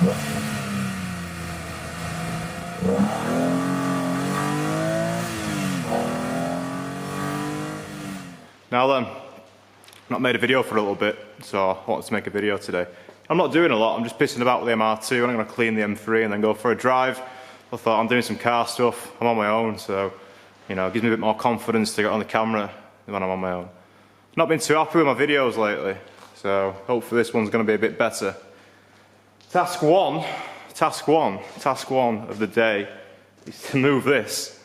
Now then, not made a video for a little bit, so I wanted to make a video today. I'm not doing a lot, I'm just pissing about with the MR2, and I'm going to clean the M3 and then go for a drive. I thought I'm doing some car stuff, I'm on my own, so you know, it gives me a bit more confidence to get on the camera when I'm on my own. Not been too happy with my videos lately, so hopefully this one's going to be a bit better. Task one of the day is to move this.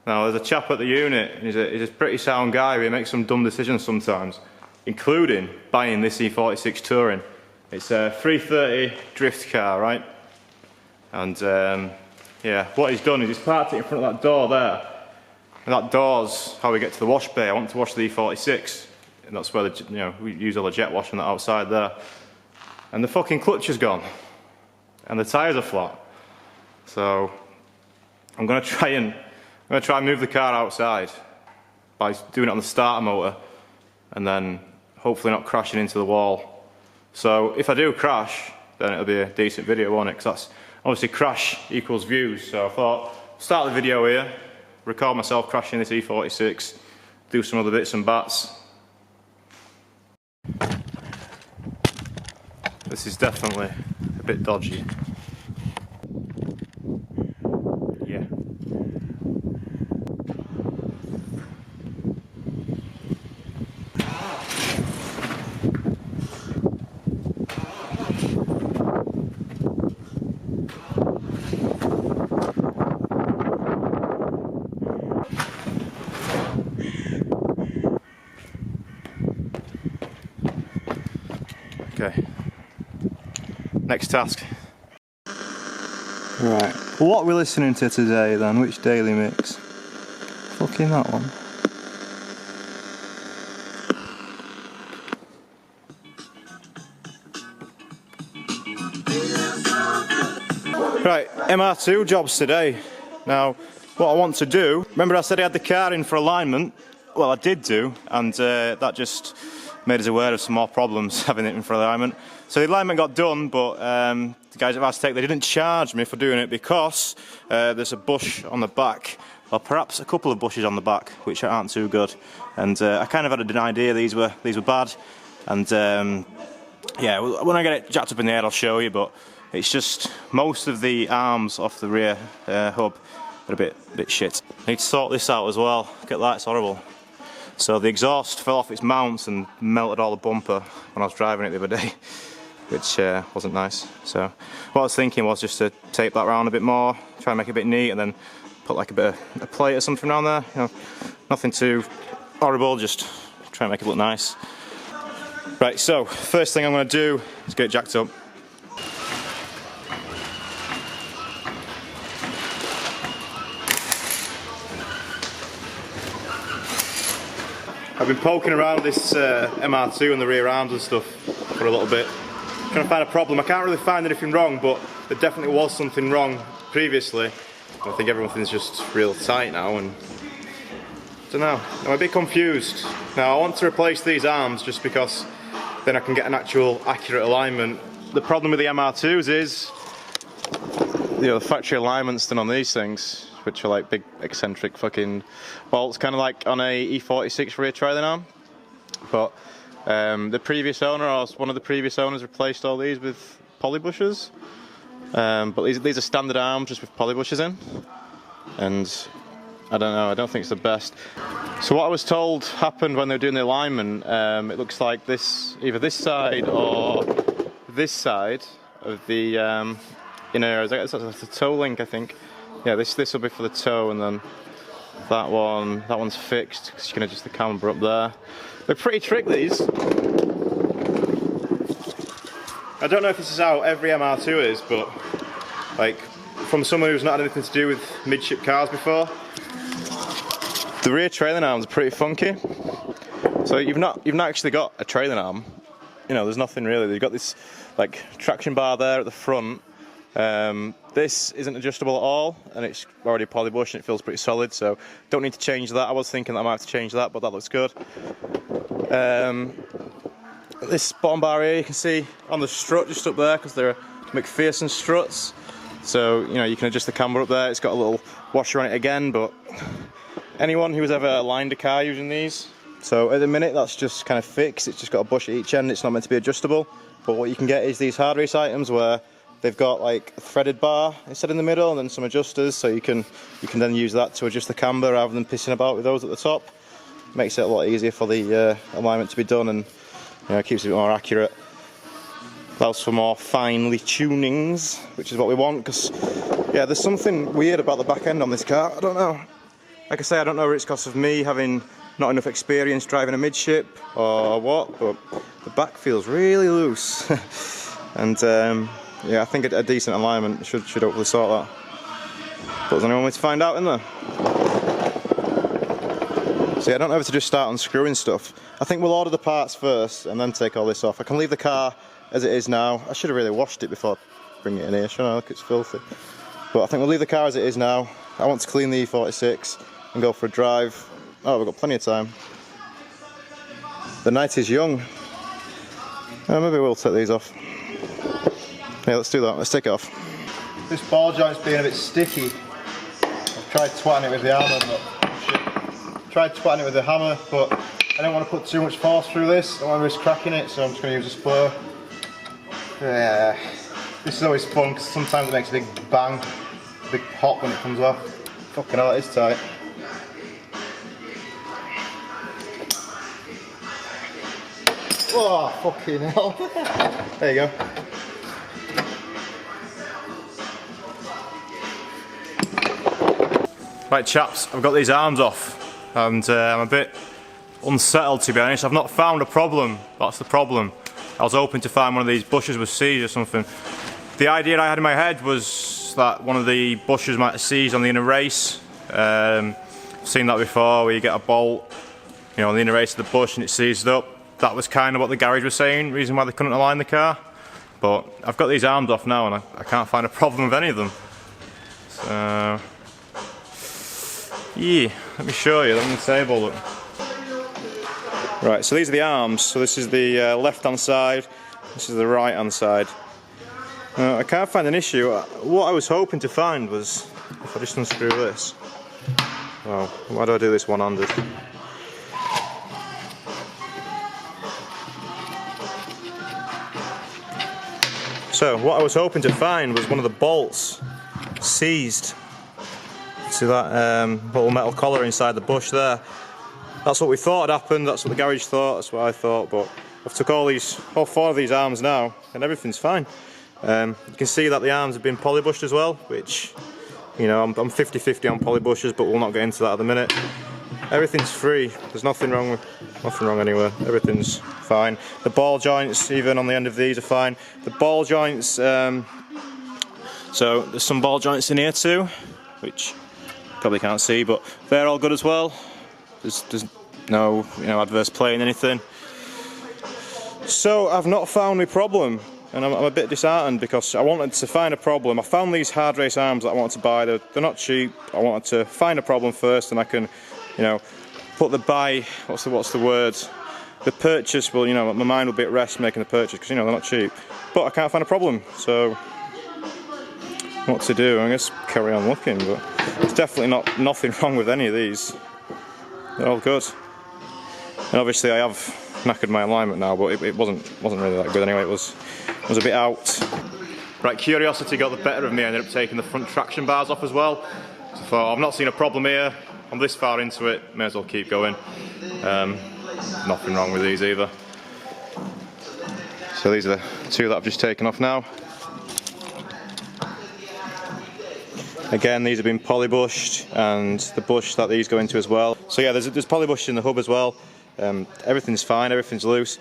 Now there's a chap at the unit, and he's a pretty sound guy, but he makes some dumb decisions sometimes, including buying this E46 Touring. It's a 330 drift car, right? And yeah, what he's done is he's parked it in front of that door there. And that door's how we get to the wash bay. I want to wash the E46, and that's where we use all the jet wash on the outside there. And the fucking clutch is gone, and the tyres are flat. So I'm gonna try and move the car outside by doing it on the starter motor, and then hopefully not crashing into the wall. So if I do crash, then it'll be a decent video, won't it? Because that's obviously crash equals views. So I thought, start the video here, record myself crashing this E46, do some other bits and bats. This is definitely a bit dodgy. Yeah. Okay, next task. Right, what are we listening to today then? Which daily mix? Fucking that one. Right, MR2 jobs today. Now, what I want to do, remember I said I had the car in for alignment? Well, I did do, and that just made us aware of some more problems having it in for alignment. So the alignment got done, but the guys at Aztec, they didn't charge me for doing it because there's a bush on the back, or perhaps a couple of bushes on the back, which aren't too good. And I kind of had an idea these were bad. And yeah, when I get it jacked up in the air, I'll show you. But it's just most of the arms off the rear hub are a bit shit. I need to sort this out as well. Look at that, it's horrible. So the exhaust fell off its mounts and melted all the bumper when I was driving it the other day, which wasn't nice. So what I was thinking was just to tape that round a bit more, try and make it a bit neat, and then put like a bit of a plate or something around there. You know, nothing too horrible, just try and make it look nice. Right, so first thing I'm going to do is get it jacked up. I've been poking around this MR2 and the rear arms and stuff for a little bit, trying to find a problem. I can't really find anything wrong, but there definitely was something wrong previously. I think everything's just real tight now, and I don't know, I'm a bit confused. Now I want to replace these arms just because then I can get an actual accurate alignment. The problem with the MR2s is, you know, the factory alignments done on these things, which are like big eccentric fucking bolts, kind of like on a E46 rear trailing arm. But the previous owner, or one of the previous owners, replaced all these with poly bushes. But these are standard arms just with poly bushes in. And I don't know, I don't think it's the best. So what I was told happened when they were doing the alignment, it looks like this, either this side or this side of the inner, that's the toe link, I think. Yeah, this will be for the toe, and then that one's fixed because you can adjust the camber up there. They're pretty trick, these. I don't know if this is how every MR2 is, but like from someone who's not had anything to do with midship cars before, the rear trailing arms are pretty funky. So you've not actually got a trailing arm. You know, there's nothing really. You've got this like traction bar there at the front. This isn't adjustable at all, and it's already polybush and it feels pretty solid, so don't need to change that. I was thinking that I might have to change that, but that looks good. This bottom bar here, you can see on the strut just up there, because they're McPherson struts. So, you know, you can adjust the camber up there. It's got a little washer on it again, but anyone who's ever aligned a car using these, so at the minute that's just kind of fixed. It's just got a bush at each end. It's not meant to be adjustable. But what you can get is these hard race items where they've got like a threaded bar instead in the middle, and then some adjusters, so you can then use that to adjust the camber rather than pissing about with those at the top. Makes it a lot easier for the alignment to be done, and you know, it keeps it more accurate. Allows for more finely tunings, which is what we want, because yeah, there's something weird about the back end on this car. I don't know. Like I say, I don't know if it's because of me having not enough experience driving a midship or what, but the back feels really loose. And yeah, I think a decent alignment should hopefully sort that. But there's only one way to find out, isn't there? See, I don't know if to just start unscrewing stuff. I think we'll order the parts first and then take all this off. I can leave the car as it is now. I should have really washed it before bringing it in here, shouldn't I? Look, it's filthy. But I think we'll leave the car as it is now. I want to clean the E46 and go for a drive. Oh, we've got plenty of time. The night is young. Maybe we'll take these off. Yeah, let's do that. Let's take it off. This ball joint's being a bit sticky. I've tried twatting it with the hammer, but I don't want to put too much force through this. I don't want to risk cracking it, so I'm just going to use a spur. Yeah, this is always fun because sometimes it makes a big bang, a big pop when it comes off. Fucking hell, it is tight. Oh, fucking hell. There you go. Right chaps, I've got these arms off and I'm a bit unsettled, to be honest. I've not found a problem, that's the problem. I was hoping to find one of these bushes was seized or something. The idea I had in my head was that one of the bushes might have seized on the inner race. I've seen that before, where you get a bolt, you know, on the inner race of the bush and it's seized up. That was kind of what the garage was saying, reason why they couldn't align the car. But I've got these arms off now and I can't find a problem with any of them. So, yeah, let me show you, they're on the table, look. Right, so these are the arms. So this is the left hand side, this is the right hand side. I can't find an issue. What I was hoping to find was, if I just unscrew this. Oh, why do I do this one-handed? So what I was hoping to find was one of the bolts seized. See that little metal collar inside the bush there? That's what we thought had happened, that's what the garage thought, that's what I thought, but I've took all four of these arms now and everything's fine. You can see that the arms have been polybushed as well, which, you know, I'm 50-50 on polybushes, but we'll not get into that at the minute. Everything's free, there's nothing wrong anywhere, everything's fine. The ball joints, even on the end of these, are fine. The ball joints, so there's some ball joints in here too, which you probably can't see, but they're all good as well. There's no, you know, adverse play in anything. So I've not found my problem, and I'm a bit disheartened because I wanted to find a problem. I found these hard race arms that I wanted to buy. They're not cheap. I wanted to find a problem first, and I can, you know, put the buy. What's the word? The purchase will, you know, my mind will be at rest making the purchase because, you know, they're not cheap. But I can't find a problem, so what to do? I guess carry on looking. But there's definitely nothing wrong with any of these. They're all good. And obviously I have knackered my alignment now, but it wasn't really that good anyway. It was a bit out. Right, curiosity got the better of me. I ended up taking the front traction bars off as well. So I thought, I've not seen a problem here. I'm this far into it, may as well keep going. Nothing wrong with these either. So these are the two that I've just taken off now. Again, these have been polybushed, and the bush that these go into as well. So yeah, there's polybush in the hub as well. Everything's fine, everything's loose.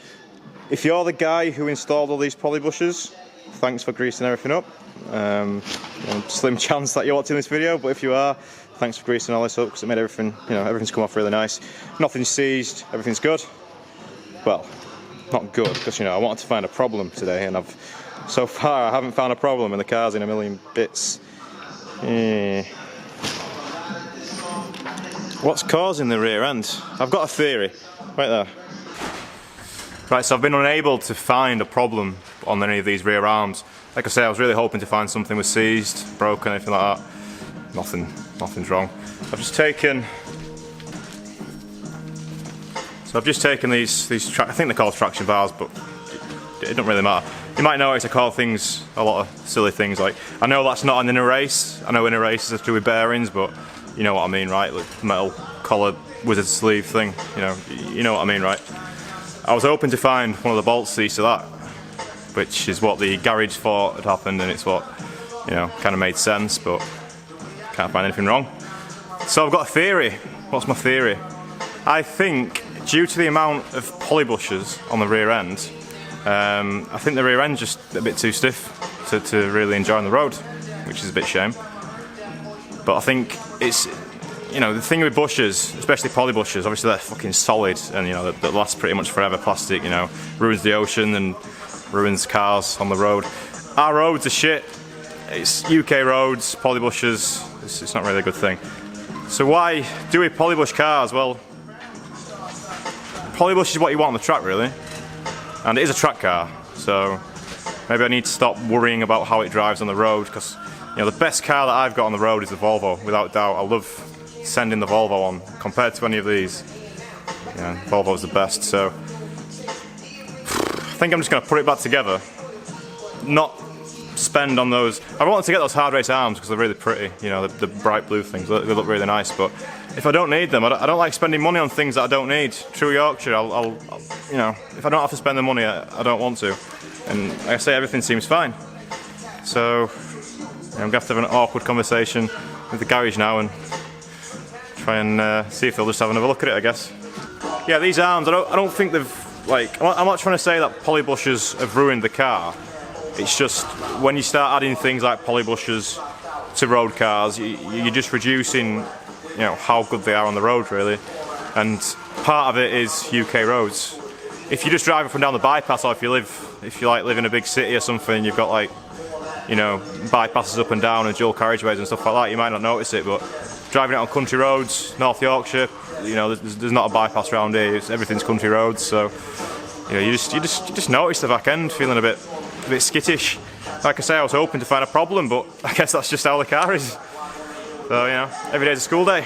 If you're the guy who installed all these polybushes, thanks for greasing everything up. Slim chance that you're watching this video, but if you are, thanks for greasing all this up because it made everything, you know, everything's come off really nice. Nothing's seized, everything's good. Well, not good, because, you know, I wanted to find a problem today, and so far I haven't found a problem, and the car's in a million bits. What's causing the rear end? I've got a theory. Right there. Right, so I've been unable to find a problem on any of these rear arms. Like I say, I was really hoping to find something was seized, broken, anything like that. Nothing's wrong. I've just taken these I think they're called traction bars, but it doesn't really matter. You might notice I call things a lot of silly things, like, I know that's not an inner race, I know inner races have to do with bearings, but you know what I mean, right? Like metal collar wizard sleeve thing, you know what I mean, right? I was hoping to find one of the bolts seized to that, which is what the garage thought had happened, and it's what, kind of made sense, but can't find anything wrong. So I've got a theory. What's my theory? I think due to the amount of polybushes on the rear end, I think the rear end's just a bit too stiff to really enjoy on the road, which is a bit shame. But I think it's, the thing with bushes, especially polybushes, obviously they're fucking solid and that last pretty much forever. Plastic, ruins the ocean and ruins cars on the road. Our roads are shit. It's UK roads, polybushes, it's not really a good thing. So why do we polybush cars? Well, polybush is what you want on the track, really. And it is a track car, so maybe I need to stop worrying about how it drives on the road, because the best car that I've got on the road is the Volvo, without doubt. I love sending the Volvo on compared to any of these. Volvo's the best, so I think I'm just going to put it back together, not spend on those. I wanted to get those hard race arms because they're really pretty, the bright blue things, they look really nice, but if I don't need them, I don't like spending money on things that I don't need. True Yorkshire, I'll if I don't have to spend the money, I don't want to. And like I say, everything seems fine. So I'm going to have an awkward conversation with the garage now and try and see if they'll just have another look at it, I guess. Yeah, these arms, I don't think they've, I'm not trying to say that polybushes have ruined the car. It's just when you start adding things like polybushes to road cars, you're just reducing, how good they are on the road, really. And part of it is UK roads. If you just drive up and down the bypass, or if you live in a big city or something, you've got bypasses up and down and dual carriageways and stuff like that, you might not notice it, but driving it on country roads, North Yorkshire, there's not a bypass around here. Everything's country roads, so you just notice the back end feeling a bit skittish. Like I say, I was hoping to find a problem, but I guess that's just how the car is. So every day's a school day.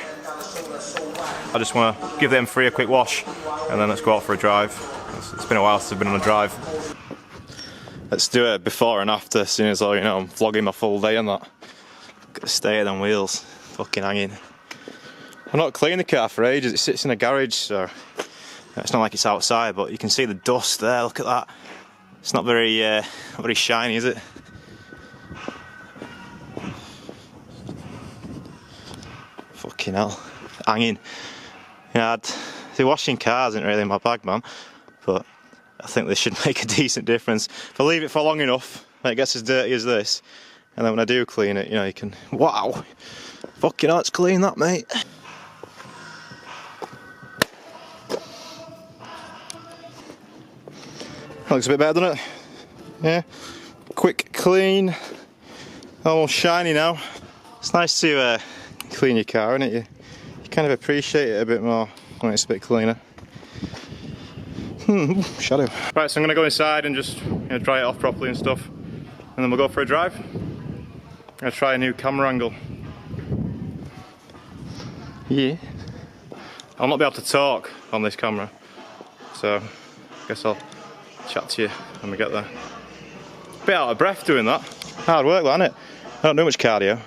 I just want to give them three a quick wash, and then let's go out for a drive. It's been a while since I've been on a drive. Let's do it before and after, as soon as I'm vlogging my full day and that. Look at the state of them wheels, fucking hanging. I've not cleaned the car for ages. It sits in a garage, so it's not like it's outside, but you can see the dust there. Look at that. It's not very shiny, is it? Fucking hell, hanging. The washing cars isn't really my bag, man, but I think this should make a decent difference. If I leave it for long enough, it gets as dirty as this, and then when I do clean it, you can. Wow, fucking hell, it's clean that, mate. Looks a bit better, doesn't it? Yeah. Quick clean. Almost shiny now. It's nice to clean your car, isn't it? You kind of appreciate it a bit more when it's a bit cleaner. Shadow. Right, so I'm going to go inside and just dry it off properly and stuff. And then we'll go for a drive. I'm going to try a new camera angle. Yeah. I'll not be able to talk on this camera. So, I guess I'll chat to you when we get there. Bit out of breath doing that. Hard work, isn't it? I don't do much cardio.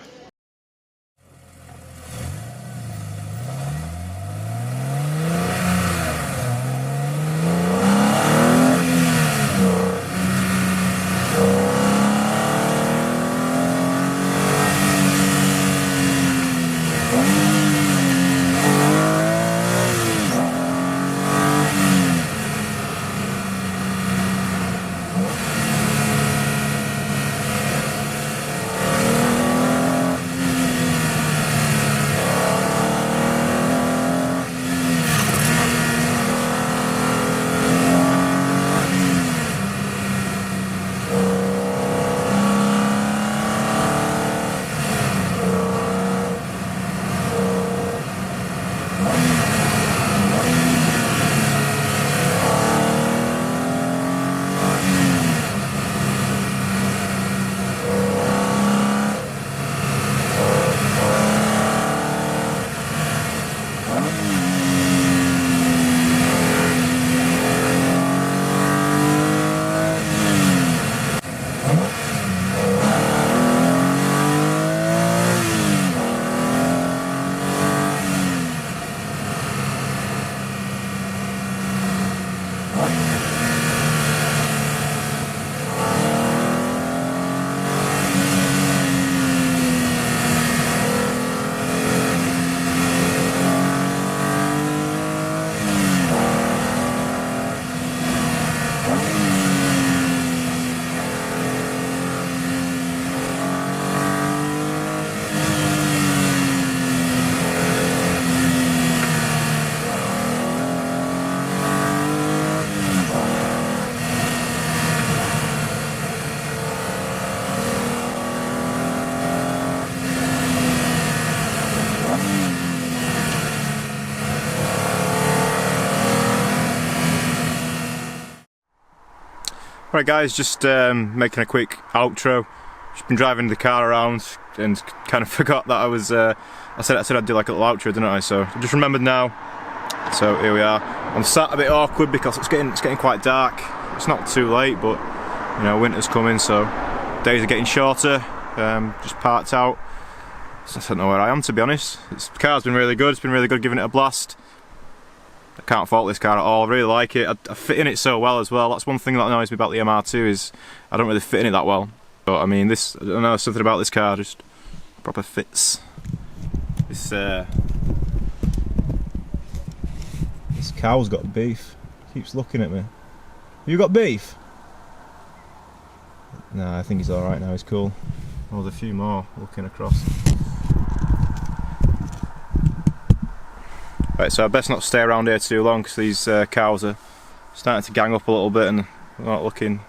Right guys, just making a quick outro. Just been driving the car around and kind of forgot that I said I'd do like a little outro, didn't I? So I just remembered now. So here we are. I'm sat a bit awkward because it's getting quite dark. It's not too late, but you know, winter's coming, so days are getting shorter. Just parked out. So I don't know where I am, to be honest. The car's been really good. It's been really good giving it a blast. I can't fault this car at all. I really like it. I fit in it so well as well. That's one thing that annoys me about the MR2 is I don't really fit in it that well. But I mean, this, I don't know, something about this car just proper fits. This cow's got beef. Keeps looking at me. You got beef? Nah, I think he's all right now. He's cool. Oh, there's a few more looking across. Right, so I best not stay around here too long because these cows are starting to gang up a little bit and not looking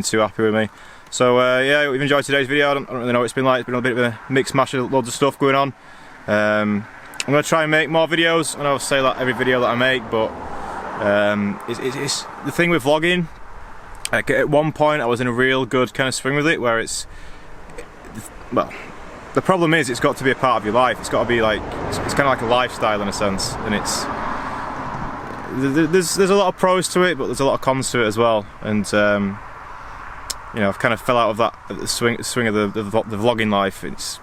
too happy with me. So yeah, we've enjoyed today's video. I don't really know what it's been like. It's been a bit of a mixed mash of loads of stuff going on. I'm going to try and make more videos. I know I say that every video that I make, but it's the thing with vlogging. Like, at one point I was in a real good kind of swing with it, where well, the problem is it's got to be a part of your life. It's got to be like, it's kind of like a lifestyle in a sense, and there's a lot of pros to it, but there's a lot of cons to it as well. And you know, I've kind of fell out of that the swing of the vlogging life. It's,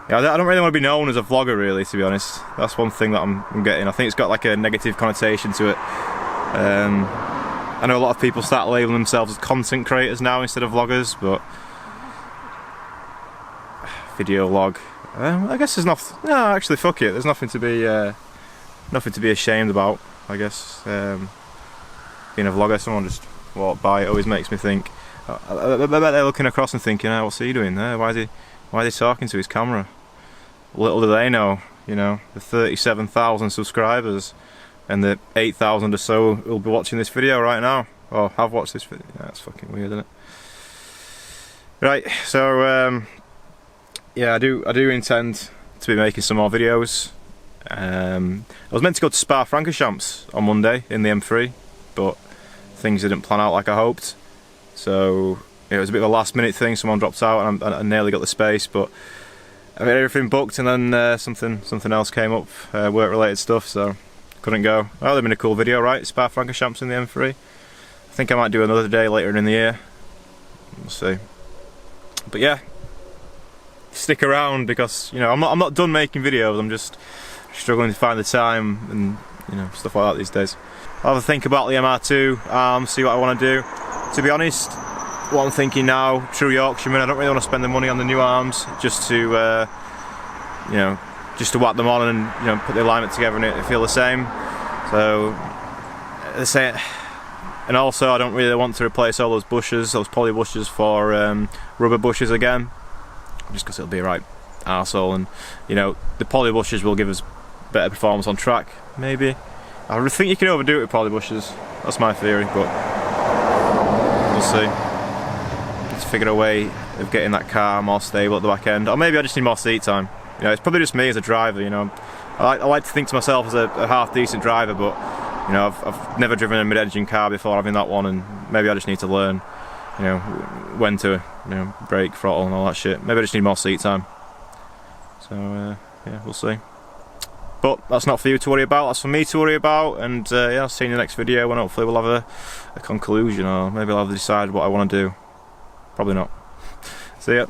yeah, I don't really want to be known as a vlogger, really, to be honest. That's one thing that I'm getting. I think it's got like a negative connotation to it. I know a lot of people start labeling themselves as content creators now instead of vloggers, but video log. I guess there's nothing. No, actually, fuck it. There's nothing to be ashamed about. I guess being a vlogger, someone just walked by. It always makes me think. I bet they're looking across and thinking, "Oh, what's he doing there? Why is he talking to his camera?" Little do they know, you know, the 37,000 subscribers and the 8,000 or so who'll be watching this video right now, or have watched this video. That's fucking weird, isn't it? Right, so yeah, I do intend to be making some more videos. I was meant to go to Spa-Francorchamps on Monday in the M3, but things didn't plan out like I hoped. So it was a bit of a last minute thing. Someone dropped out and I nearly got the space, but I had everything booked, and then something else came up, work related stuff, so couldn't go. Oh, that'd been a cool video, right? Spa-Francorchamps in the M3. I think I might do another day later in the year. We'll see. But yeah, stick around because, you know, I'm not done making videos. I'm just struggling to find the time and, you know, stuff like that these days. I'll have a think about the MR2, see what I want to do. To be honest, what I'm thinking now, true Yorkshireman, I don't really want to spend the money on the new arms just to, you know, just to whack them on and, you know, put the alignment together and it feel the same. So, and also I don't really want to replace all those bushes, those poly bushes, for rubber bushes again, just because it'll be a right arsehole. And, you know, the poly bushes will give us better performance on track, maybe. I think you can overdo it with poly bushes. That's my theory, but we'll see. Let's figure a way of getting that car more stable at the back end, or maybe I just need more seat time. You know, it's probably just me as a driver. You know, I like to think to myself as a half decent driver, but you know, I've never driven a mid-engine car before having that one, and maybe I just need to learn, you know, when to, you know, brake, throttle, and all that shit. Maybe I just need more seat time. So yeah, we'll see. But that's not for you to worry about, that's for me to worry about, and yeah, I'll see you in the next video when hopefully we'll have a conclusion, or maybe I'll have to decide what I want to do. Probably not. See ya.